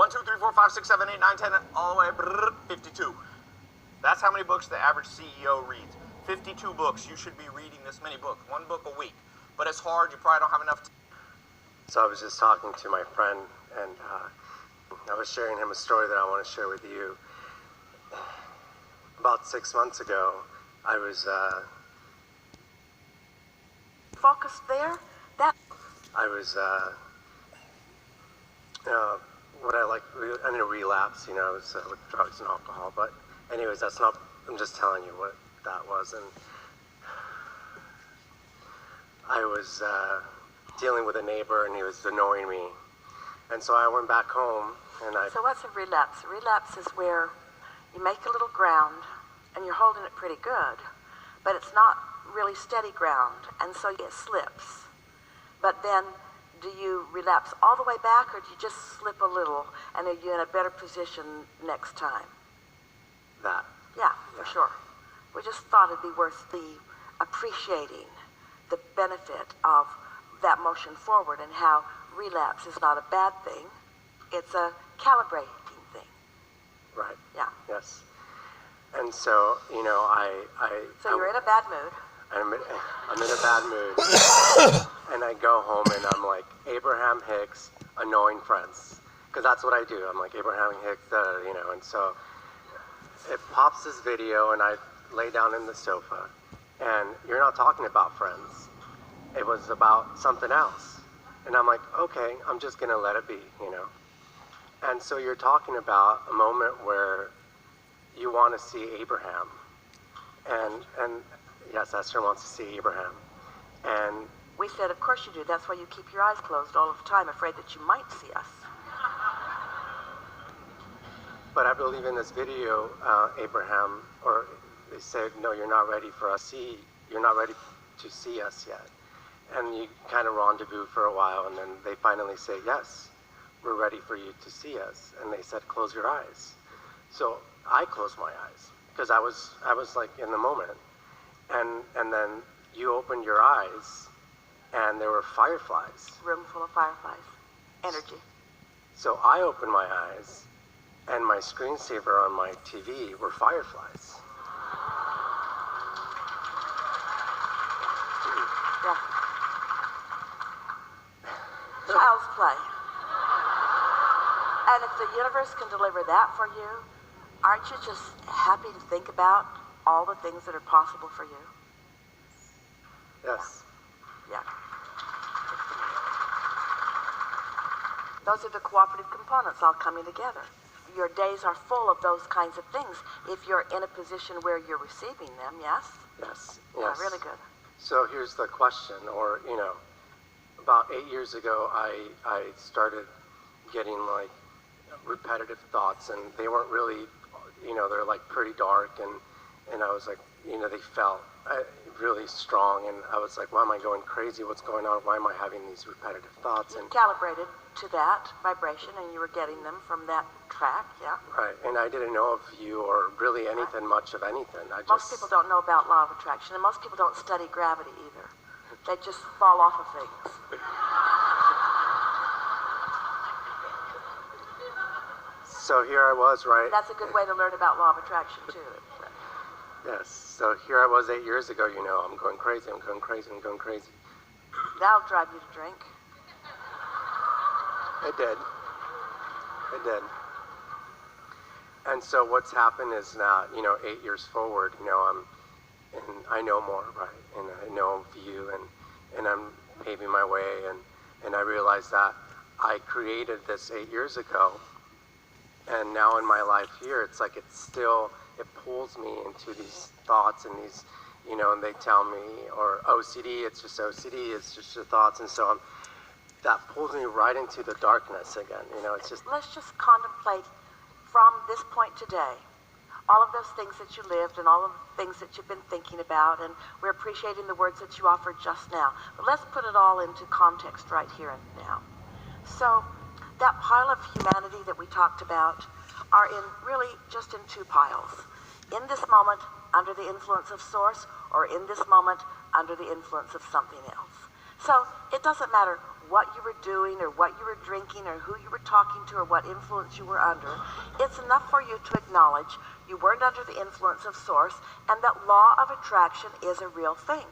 1, 2, 3, 4, 5, 6, 7, 8, 9, 10, all the way, 52. That's how many books the average CEO reads. 52 books. You should be reading this many books. 1 book a week. But it's hard. You probably don't have enough time. So I was just talking to my friend, and I was sharing him a story that I want to share with you. About 6 months ago, I was focused there. I'm in a relapse, I was with drugs and alcohol. But anyways, that's not, I'm just telling you what that was. And I was dealing with a neighbor, and he was annoying me. And so I went back home, and So what's a relapse? A relapse is where you make a little ground, and you're holding it pretty good, but it's not really steady ground, and so it slips. But then, do you relapse all the way back, or do you just slip a little, and are you in a better position next time? That. Yeah, for sure. We just thought it'd be worth appreciating the benefit of that motion forward, and how relapse is not a bad thing. It's a calibrating thing. Right. Yeah. Yes. And so, So you're in a bad mood. I'm in a bad mood. And I go home, and I'm like, Abraham Hicks, annoying friends. Because that's what I do. I'm like, Abraham Hicks, and so it pops this video, and I lay down in the sofa, and you're not talking about friends. It was about something else. And I'm like, okay, I'm just going to let it be, And so you're talking about a moment where you want to see Abraham. And yes, Esther wants to see Abraham. And we said, of course you do. That's why you keep your eyes closed all of the time, afraid that you might see us. But I believe in this video, Abraham, or they said, no, you're not ready for us. You're not ready to see us yet. And you kind of rendezvous for a while, and then they finally say, yes, we're ready for you to see us. And they said, close your eyes. So I closed my eyes, because I was like in the moment. And then you opened your eyes, and there were fireflies. Room full of fireflies. Energy. So I opened my eyes, and my screensaver on my TV were fireflies. Yeah. Child's play. And if the universe can deliver that for you, aren't you just happy to think about all the things that are possible for you? Yes. Yeah. Those are the cooperative components all coming together. Your days are full of those kinds of things if you're in a position where you're receiving them, yes? Yes. Yeah, really good. So here's the question, or, about 8 years ago, I started getting like repetitive thoughts, and they weren't really, they're like pretty dark, and I was like, they felt really strong, and I was like, why am I going crazy? What's going on? Why am I having these repetitive thoughts? You calibrated to that vibration, and you were getting them from that track, yeah. Right, and I didn't know of you or really anything much of anything. Most people don't know about law of attraction, and most people don't study gravity either. They just fall off of things. So here I was, right? That's a good way to learn about law of attraction, too. Yes, so here I was 8 years ago, I'm going crazy, I'm going crazy, I'm going crazy. That'll drive you to drink. It did. It did. And so what's happened is now, 8 years forward, I know more, right? And I know of you, and I'm paving my way, and I realized that I created this 8 years ago, and now in my life here, it's like it pulls me into these thoughts and these, and they tell me, or OCD, it's just OCD, it's just your thoughts, and so that pulls me right into the darkness again, it's just... Let's just contemplate from this point today, all of those things that you lived and all of the things that you've been thinking about, and we're appreciating the words that you offered just now. But let's put it all into context right here and now. So, that pile of humanity that we talked about are really just in 2 piles. In this moment, under the influence of Source, or in this moment, under the influence of something else. So, it doesn't matter what you were doing or what you were drinking or who you were talking to or what influence you were under. It's enough for you to acknowledge you weren't under the influence of source and that law of attraction is a real thing.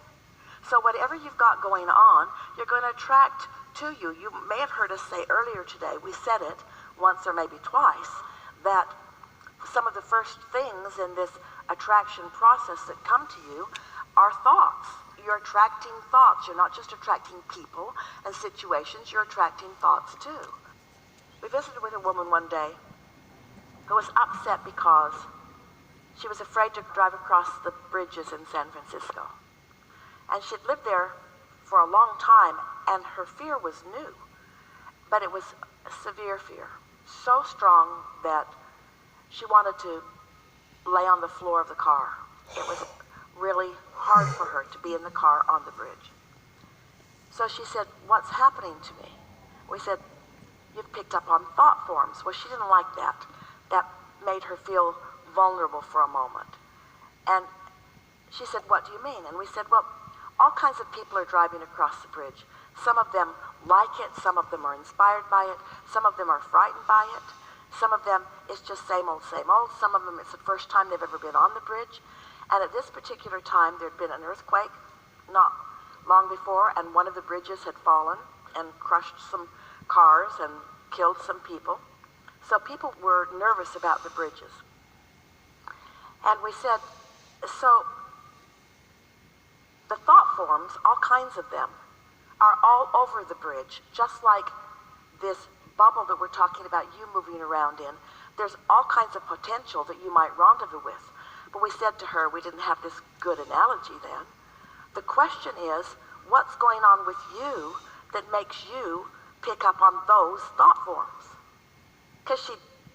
So whatever you've got going on, you're going to attract to you. You may have heard us say earlier today, we said it once or maybe twice, that some of the first things in this attraction process that come to you are thoughts. You're attracting thoughts. You're not just attracting people and situations, you're attracting thoughts too. We visited with a woman one day who was upset because she was afraid to drive across the bridges in San Francisco. And she'd lived there for a long time, and her fear was new. But it was a severe fear, so strong that she wanted to lay on the floor of the car. It was really hard for her to be in the car on the bridge. So she said, "What's happening to me?" We said, "You've picked up on thought forms." Well, she didn't like that. That made her feel vulnerable for a moment. And she said, "What do you mean?" And we said, "Well, all kinds of people are driving across the bridge. Some of them like it, some of them are inspired by it, some of them are frightened by it, some of them it's just same old, some of them it's the first time they've ever been on the bridge." And at this particular time, there'd been an earthquake not long before, and one of the bridges had fallen and crushed some cars and killed some people. So people were nervous about the bridges. And we said, so the thought forms, all kinds of them, are all over the bridge, just like this bubble that we're talking about you moving around in. There's all kinds of potential that you might rendezvous with. But we said to her, we didn't have this good analogy then. The question is, what's going on with you that makes you pick up on those thought forms? Because she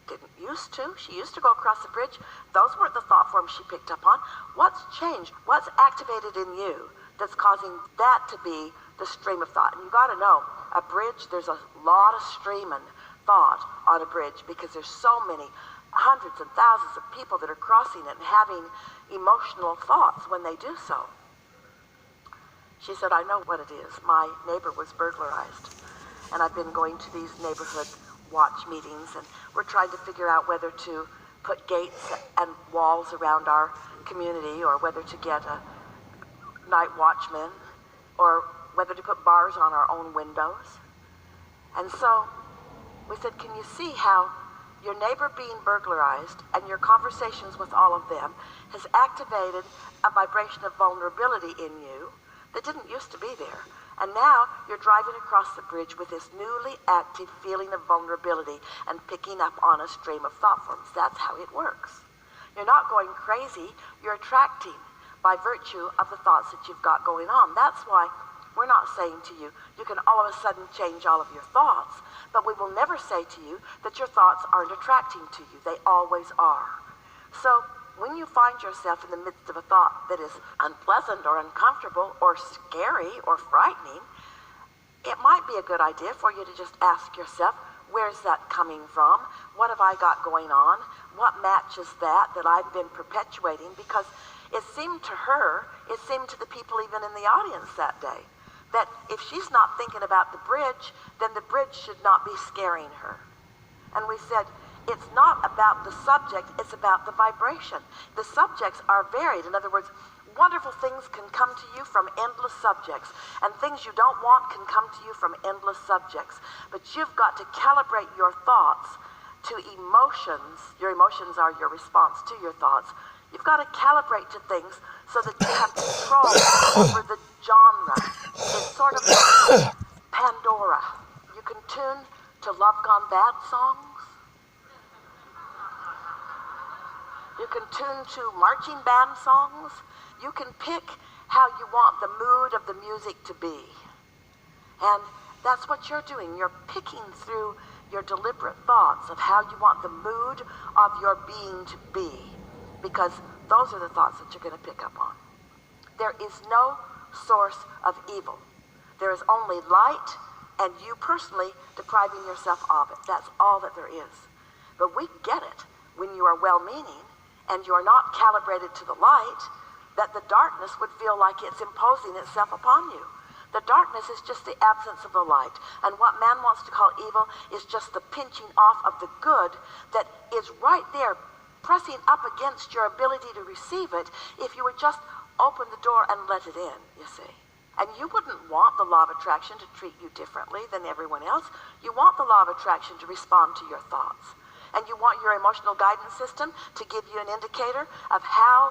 didn't used to. She used to go across the bridge. Those weren't the thought forms she picked up on. What's changed? What's activated in you that's causing that to be the stream of thought? And you got to know, a bridge, there's a lot of streaming thought on a bridge because there's so many hundreds and thousands of people that are crossing it and having emotional thoughts when they do so. She said, "I know what it is. My neighbor was burglarized, and I've been going to these neighborhood watch meetings, and we're trying to figure out whether to put gates and walls around our community, or whether to get a night watchman, or whether to put bars on our own windows." And so we said, "Can you see how your neighbor being burglarized and your conversations with all of them has activated a vibration of vulnerability in you that didn't used to be there? And now you're driving across the bridge with this newly active feeling of vulnerability and picking up on a stream of thought forms." That's how it works. You're not going crazy. You're attracting by virtue of the thoughts that you've got going on. That's why we're not saying to you, you can all of a sudden change all of your thoughts, but we will never say to you that your thoughts aren't attracting to you. They always are. So when you find yourself in the midst of a thought that is unpleasant or uncomfortable or scary or frightening, it might be a good idea for you to just ask yourself, where's that coming from? What have I got going on? What matches that I've been perpetuating? Because it seemed to her, it seemed to the people even in the audience that day, that if she's not thinking about the bridge, then the bridge should not be scaring her. And we said, it's not about the subject, it's about the vibration. The subjects are varied. In other words, wonderful things can come to you from endless subjects, and things you don't want can come to you from endless subjects. But you've got to calibrate your thoughts to emotions. Your emotions are your response to your thoughts. You've got to calibrate to things so that you have control over the genre. It's sort of like Pandora. You can tune to Love Gone Bad songs. You can tune to marching band songs. You can pick how you want the mood of the music to be. And that's what you're doing. You're picking through your deliberate thoughts of how you want the mood of your being to be, because those are the thoughts that you're going to pick up on. There is no source of evil. There is only light, and you personally depriving yourself of it. That's all that there is. But we get it when you are well-meaning and you are not calibrated to the light, that the darkness would feel like it's imposing itself upon you. The darkness is just the absence of the light. And what man wants to call evil is just the pinching off of the good that is right there, pressing up against your ability to receive it if you would just open the door and let it in, you see. And you wouldn't want the law of attraction to treat you differently than everyone else. You want the law of attraction to respond to your thoughts. And you want your emotional guidance system to give you an indicator of how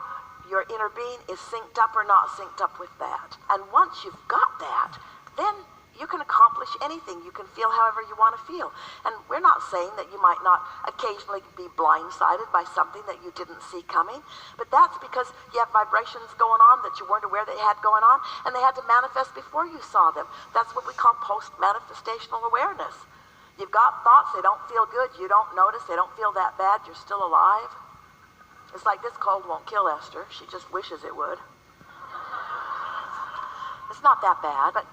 your inner being is synced up or not synced up with that. And once you've got that, then you can accomplish anything. You can feel however you want to feel. And we're not saying that you might not occasionally be blindsided by something that you didn't see coming, but that's because you have vibrations going on that you weren't aware they had going on, and they had to manifest before you saw them. That's what we call post-manifestational awareness. You've got thoughts, they don't feel good, you don't notice, they don't feel that bad, you're still alive. It's like this cold won't kill Esther. She just wishes it would. It's not that bad, but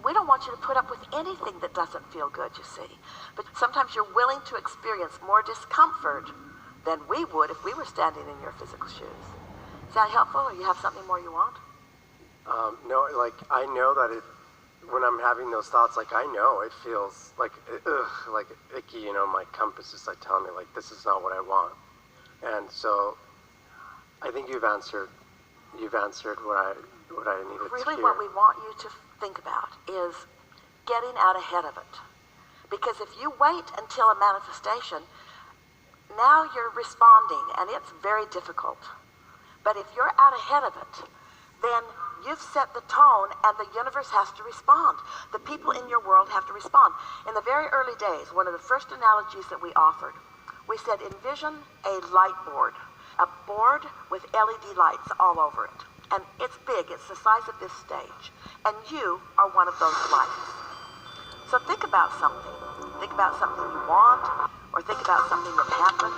we don't want you to put up with anything that doesn't feel good, you see. But sometimes you're willing to experience more discomfort than we would if we were standing in your physical shoes. Is that helpful, or you have something more you want? No, like, I know that when I'm having those thoughts, like, I know it feels like, like icky, you know, my compass is like telling me, like, this is not what I want. And so I think you've answered what I needed to hear. Really, what we want you to think about is getting out ahead of it. Because if you wait until a manifestation, now you're responding, and it's very difficult. But if you're out ahead of it, then you've set the tone, and the universe has to respond. The people in your world have to respond. In the very early days, one of the first analogies that we offered, we said, envision a light board, a board with LED lights all over it. And it's big, it's the size of this stage. And you are one of those lights. So think about something. Think about something you want, or think about something that happened.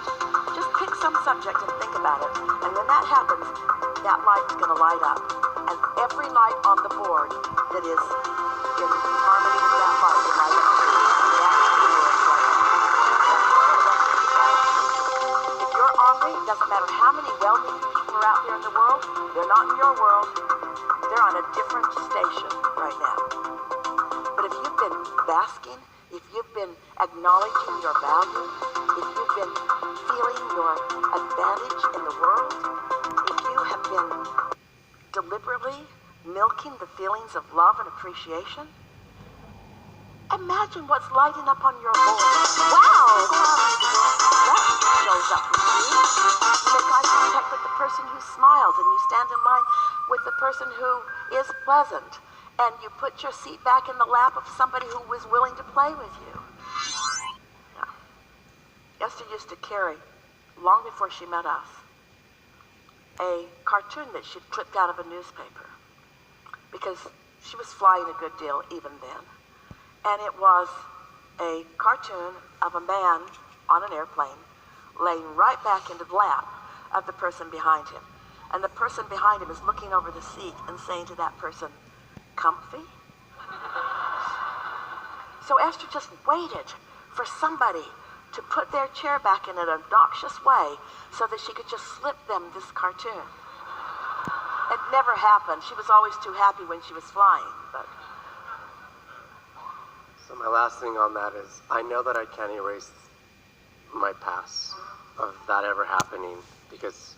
Just pick some subject and think about it. And when that happens, that light's gonna light up. And every light on the board that is in harmony with that light will light up too. And that's the universe light up. If you're angry, it doesn't matter how many well-meaning people are out there in the world, they're not in your world. They're on a different station right now. But if you've been basking, if you've been acknowledging your value, if you've been feeling your advantage in the world, if you have been deliberately milking the feelings of love and appreciation, imagine what's lighting up on your board. Wow! That shows up for you. You make eye contact with the person who smiles, and you stand in line with the person who is pleasant, and you put your seat back in the lap of somebody who was willing to play with you. Yeah. Esther used to carry, long before she met us, a cartoon that she'd clipped out of a newspaper, because she was flying a good deal even then. And it was a cartoon of a man on an airplane laying right back into the lap of the person behind him. And the person behind him is looking over the seat and saying to that person, comfy? So Esther just waited for somebody to put their chair back in an obnoxious way so that she could just slip them this cartoon. It never happened. She was always too happy when she was flying, but... So my last thing on that is, I know that I can't erase my past of that ever happening, because